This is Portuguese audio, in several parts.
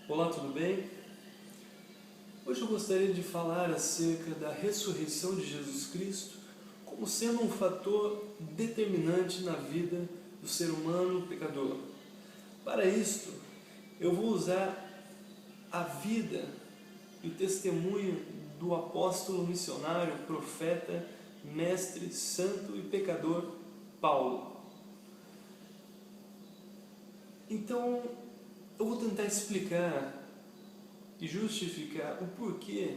Olá, tudo bem? Hoje eu gostaria de falar acerca da ressurreição de Jesus Cristo como sendo um fator determinante na vida do ser humano pecador. Para isto, eu vou usar a vida e o testemunho do apóstolo missionário, profeta, mestre, santo e pecador Paulo. Então, eu vou tentar explicar e justificar o porquê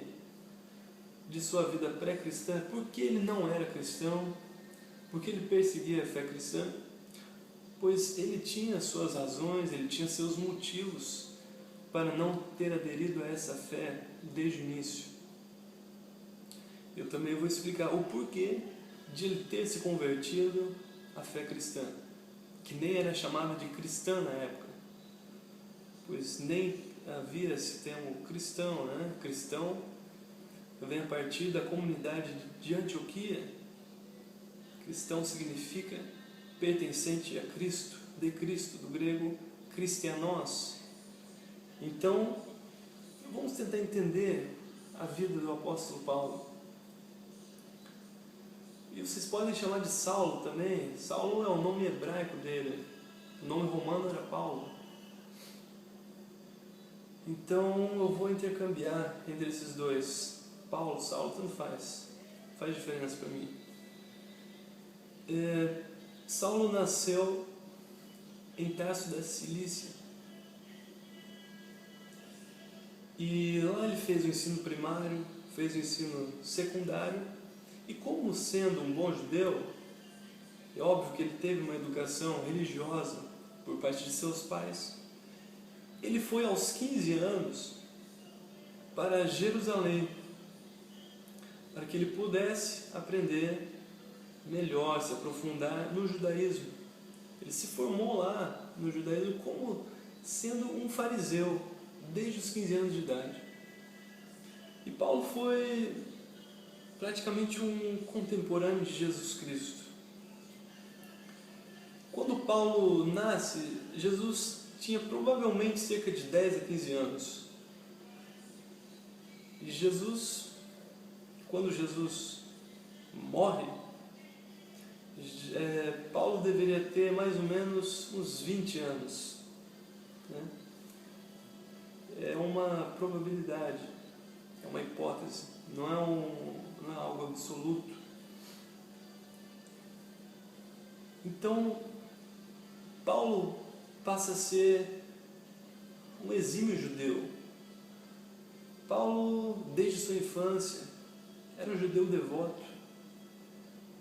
de sua vida pré-cristã, porque ele não era cristão, porque ele perseguia a fé cristã, pois ele tinha suas razões, ele tinha seus motivos para não ter aderido a essa fé desde o início. Eu também vou explicar o porquê de ele ter se convertido à fé cristã, que nem era chamada de cristã na época, pois nem havia esse termo cristão, né? Cristão vem a partir da comunidade de Antioquia. Cristão significa pertencente a Cristo, de Cristo, do grego Christianos. Então, vamos tentar entender a vida do apóstolo Paulo. E vocês podem chamar de Saulo também. Saulo é o nome hebraico dele. O nome romano era Paulo. Então eu vou intercambiar entre esses dois. Paulo, Saulo, tanto faz. Faz diferença para mim. Saulo nasceu em Tarso da Cilícia. E lá ele fez o ensino primário, fez o ensino secundário. E como sendo um bom judeu, é óbvio que ele teve uma educação religiosa por parte de seus pais. Ele foi aos 15 anos para Jerusalém, para que ele pudesse aprender melhor, se aprofundar no judaísmo. Ele se formou lá no judaísmo como sendo um fariseu, desde os 15 anos de idade. E Paulo foi praticamente um contemporâneo de Jesus Cristo. Quando Paulo nasce, Jesus tinha provavelmente cerca de 10 a 15 anos. E quando Jesus morre, Paulo deveria ter mais ou menos uns 20 anos. Né? É uma probabilidade, é uma hipótese, não é algo absoluto. Então, Paulo passa a ser um exímio judeu. Paulo, desde sua infância, era um judeu devoto.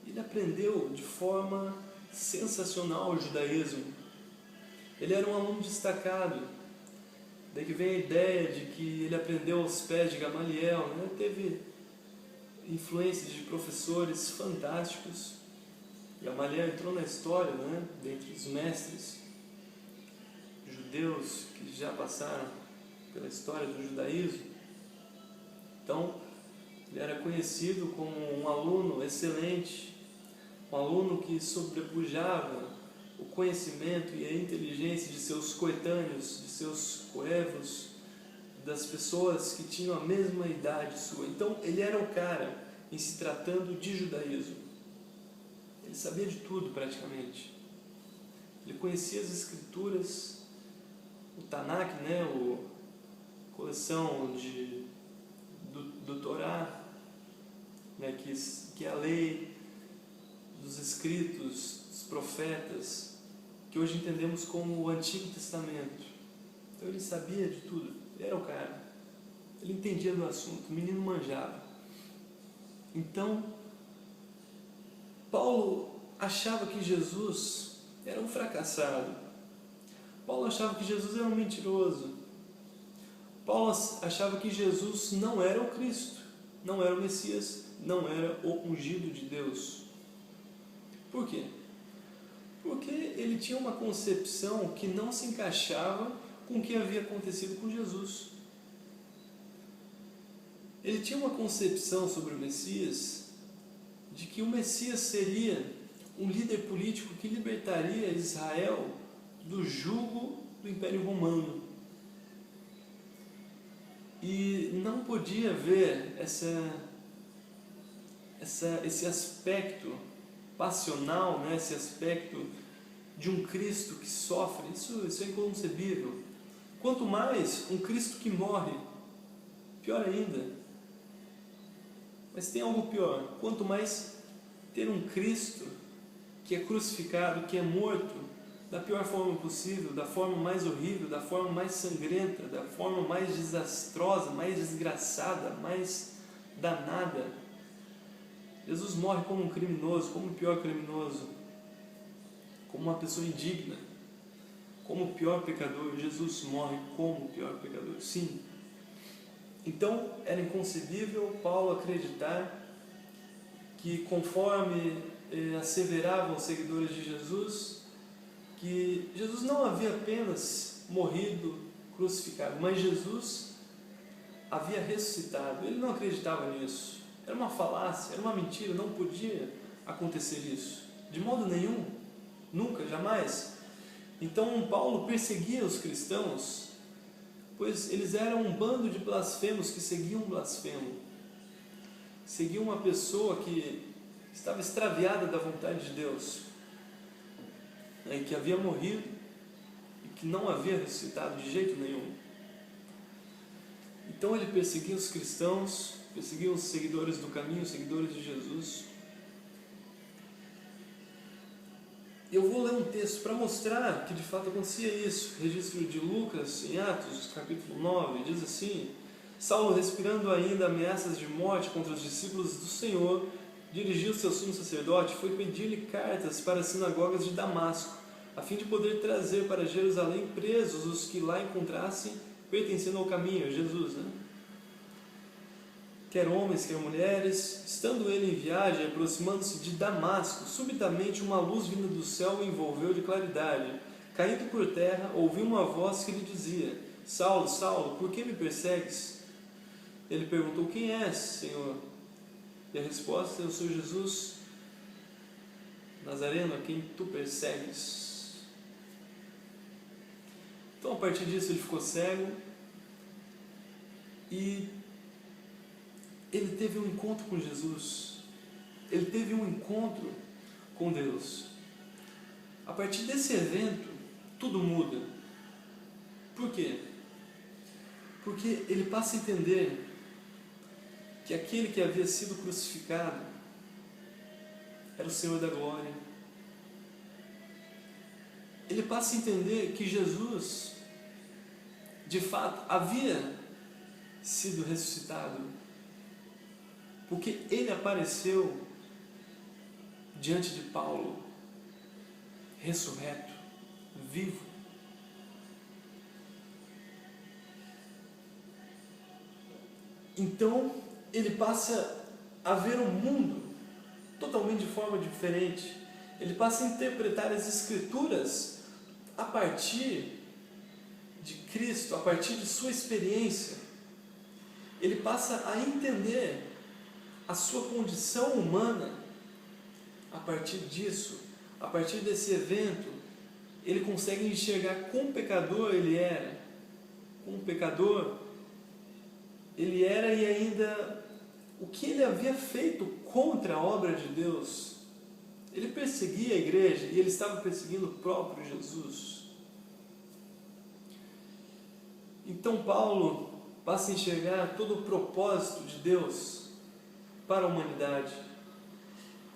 Ele aprendeu de forma sensacional o judaísmo. Ele era um aluno destacado. Daí que vem a ideia de que ele aprendeu aos pés de Gamaliel, né? Teve influências de professores fantásticos. Gamaliel entrou na história, né? Dentre os mestres judeus que já passaram pela história do judaísmo. Então, ele era conhecido como um aluno excelente, um aluno que sobrepujava o conhecimento e a inteligência de seus coetâneos, de seus coevos, das pessoas que tinham a mesma idade sua. Então, ele era o cara em se tratando de judaísmo. Ele sabia de tudo praticamente. Ele conhecia as escrituras, o Tanakh, né, a coleção do Torá, né, que é a lei dos escritos, dos profetas, que hoje entendemos como o Antigo Testamento. Então ele sabia de tudo, ele era o cara, ele entendia do assunto, o menino manjava. Então, Paulo achava que Jesus era um fracassado. Paulo achava que Jesus era um mentiroso. Paulo achava que Jesus não era o Cristo, não era o Messias, não era o ungido de Deus. Por quê? Porque ele tinha uma concepção que não se encaixava com o que havia acontecido com Jesus. Ele tinha uma concepção sobre o Messias de que o Messias seria um líder político que libertaria Israel do jugo do Império Romano. e não podia ver esse aspecto passional, né? Esse aspecto de um Cristo que sofre. Isso é inconcebível. Quanto mais um Cristo que morre, pior ainda. Mas tem algo pior. Quanto mais ter um Cristo que é crucificado, que é morto da pior forma possível, da forma mais horrível, da forma mais sangrenta, da forma mais desastrosa, mais desgraçada, mais danada. Jesus morre como um criminoso, como o pior criminoso, como uma pessoa indigna, como o pior pecador. Jesus morre como o pior pecador, sim. Então, era inconcebível Paulo acreditar que, conforme asseveravam os seguidores de Jesus, que Jesus não havia apenas morrido, crucificado, mas Jesus havia ressuscitado. Ele não acreditava nisso. Era uma falácia, era uma mentira, não podia acontecer isso. De modo nenhum, nunca, jamais. Então Paulo perseguia os cristãos, pois eles eram um bando de blasfemos que seguiam um blasfemo. Seguiam uma pessoa que estava extraviada da vontade de Deus, e que havia morrido e que não havia ressuscitado de jeito nenhum. Então ele perseguia os cristãos, perseguia os seguidores do caminho, os seguidores de Jesus. Eu vou ler um texto para mostrar que de fato acontecia isso. Registro de Lucas, em Atos, capítulo 9, diz assim: Saulo, respirando ainda ameaças de morte contra os discípulos do Senhor, dirigiu-se ao sumo sacerdote e foi pedir-lhe cartas para as sinagogas de Damasco, a fim de poder trazer para Jerusalém presos os que lá encontrassem pertencendo ao caminho, Jesus, né? Quer homens, quer mulheres. Estando ele em viagem, aproximando-se de Damasco, subitamente uma luz vinda do céu o envolveu de claridade. Caindo por terra, ouviu uma voz que lhe dizia: Saulo, Saulo, por que me persegues? Ele perguntou: Quem és, Senhor? E a resposta: Eu sou Jesus Nazareno, a quem tu persegues. Então, a partir disso, ele ficou cego e ele teve um encontro com Jesus. Ele teve um encontro com Deus. A partir desse evento, tudo muda. Por quê? Porque ele passa a entender que aquele que havia sido crucificado era o Senhor da glória. Ele passa a entender que Jesus, de fato, havia sido ressuscitado, porque ele apareceu diante de Paulo, ressurreto, vivo. Então, ele passa a ver o mundo totalmente de forma diferente. Ele passa a interpretar as Escrituras a partir de Cristo, a partir de sua experiência. Ele passa a entender a sua condição humana a partir disso, a partir desse evento. Ele consegue enxergar quão pecador ele era, quão pecador ele era e ainda o que ele havia feito contra a obra de Deus. Ele perseguia a igreja e ele estava perseguindo o próprio Jesus. Então Paulo passa a enxergar todo o propósito de Deus para a humanidade.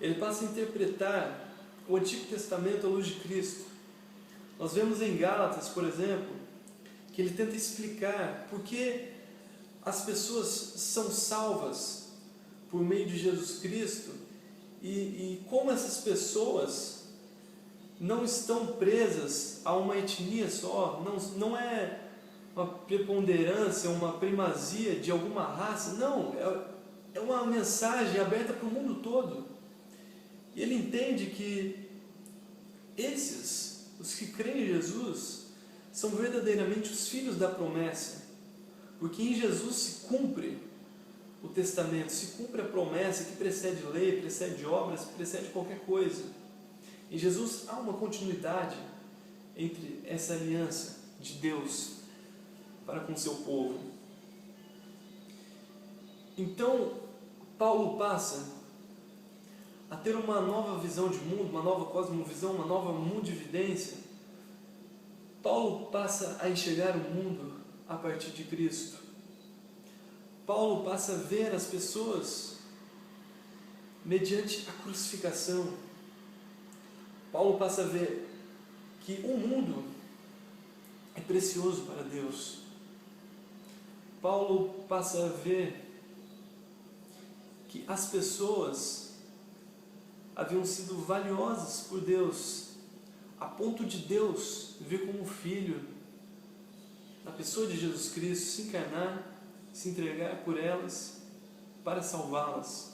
Ele passa a interpretar o Antigo Testamento à luz de Cristo. Nós vemos em Gálatas, por exemplo, que ele tenta explicar por que as pessoas são salvas por meio de Jesus Cristo e como essas pessoas não estão presas a uma etnia só, não é uma preponderância, uma primazia de alguma raça, não, é uma mensagem aberta para o mundo todo. E ele entende que esses, os que creem em Jesus, são verdadeiramente os filhos da promessa, porque em Jesus se cumpre o testamento, se cumpre a promessa que precede lei, precede obras, precede qualquer coisa. Em Jesus há uma continuidade entre essa aliança de Deus para com seu povo. Então, Paulo passa a ter uma nova visão de mundo, uma nova cosmovisão, uma nova mundividência. Paulo passa a enxergar o mundo a partir de Cristo. Paulo passa a ver as pessoas mediante a crucificação. Paulo passa a ver que o mundo é precioso para Deus. Paulo passa a ver que as pessoas haviam sido valiosas por Deus, a ponto de Deus vir como filho, na pessoa de Jesus Cristo, se encarnar, se entregar por elas, para salvá-las.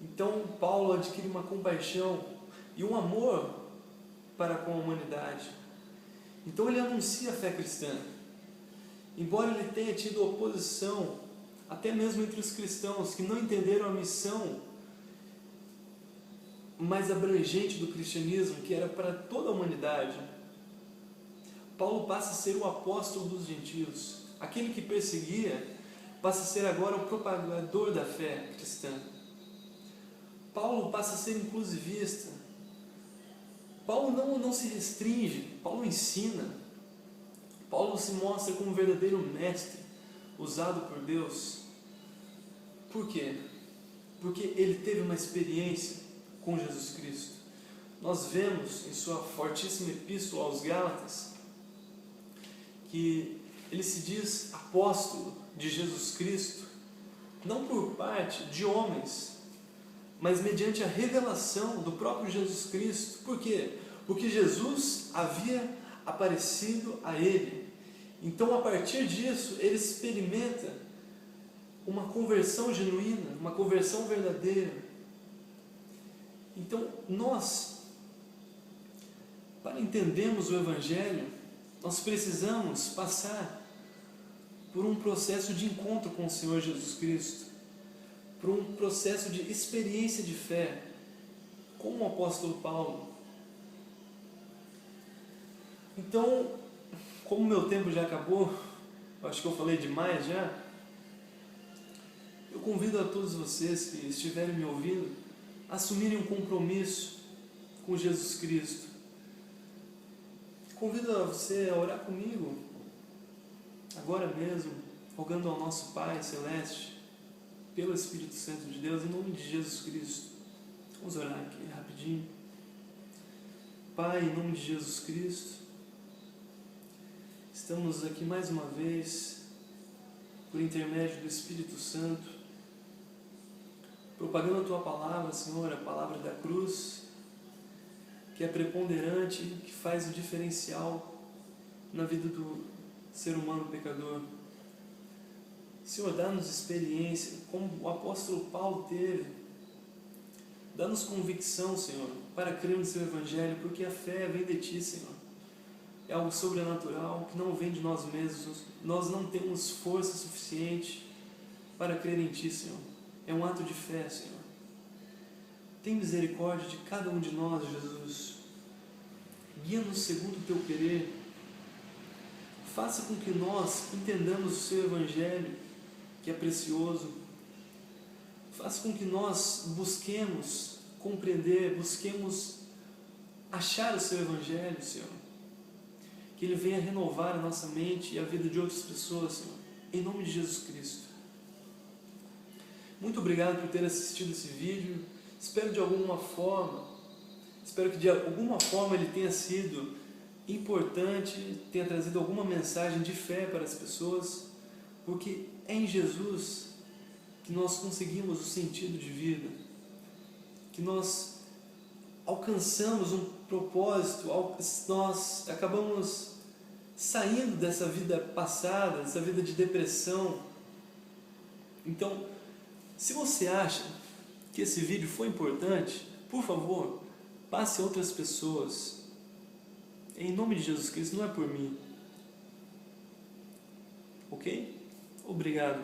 Então Paulo adquire uma compaixão e um amor para com a humanidade. Então ele anuncia a fé cristã. Embora ele tenha tido oposição, até mesmo entre os cristãos que não entenderam a missão mais abrangente do cristianismo, que era para toda a humanidade, Paulo passa a ser o apóstolo dos gentios. Aquele que perseguia passa a ser agora o propagador da fé cristã. Paulo passa a ser inclusivista. Paulo não se restringe, Paulo ensina. Paulo se mostra como um verdadeiro mestre, usado por Deus. Por quê? Porque ele teve uma experiência com Jesus Cristo. Nós vemos em sua fortíssima epístola aos Gálatas que ele se diz apóstolo de Jesus Cristo, não por parte de homens, mas mediante a revelação do próprio Jesus Cristo. Por quê? Porque Jesus havia aparecido a ele. Então, a partir disso, ele experimenta uma conversão genuína, uma conversão verdadeira. Então, nós, para entendermos o Evangelho, nós precisamos passar por um processo de encontro com o Senhor Jesus Cristo, por um processo de experiência de fé, como o apóstolo Paulo. Então, como meu tempo já acabou, acho que eu falei demais já, eu convido a todos vocês que estiverem me ouvindo a assumirem um compromisso com Jesus Cristo. Convido a você a orar comigo, agora mesmo, rogando ao nosso Pai Celeste, pelo Espírito Santo de Deus, em nome de Jesus Cristo. Vamos orar aqui rapidinho. Pai, em nome de Jesus Cristo, estamos aqui mais uma vez, por intermédio do Espírito Santo, propagando a Tua palavra, Senhor, a palavra da cruz, que é preponderante, que faz o diferencial na vida do ser humano pecador. Senhor, dá-nos experiência, como o apóstolo Paulo teve. Dá-nos convicção, Senhor, para crer no Seu Evangelho, porque a fé vem de Ti, Senhor. É algo sobrenatural, que não vem de nós mesmos. Nós não temos força suficiente para crer em Ti, Senhor. É um ato de fé, Senhor. Tem misericórdia de cada um de nós, Jesus. Guia-nos segundo o Teu querer. Faça com que nós entendamos o Seu Evangelho, que é precioso. Faça com que nós busquemos compreender, busquemos achar o Seu Evangelho, Senhor. Que Ele venha renovar a nossa mente e a vida de outras pessoas, Senhor. Em nome de Jesus Cristo. Muito obrigado por ter assistido esse vídeo. Espero que de alguma forma ele tenha sido importante, tenha trazido alguma mensagem de fé para as pessoas, porque é em Jesus que nós conseguimos o sentido de vida, que nós alcançamos um propósito, nós acabamos saindo dessa vida passada, dessa vida de depressão. Então, se você acha que esse vídeo foi importante, por favor, passe a outras pessoas. Em nome de Jesus Cristo, não é por mim. Ok? Obrigado.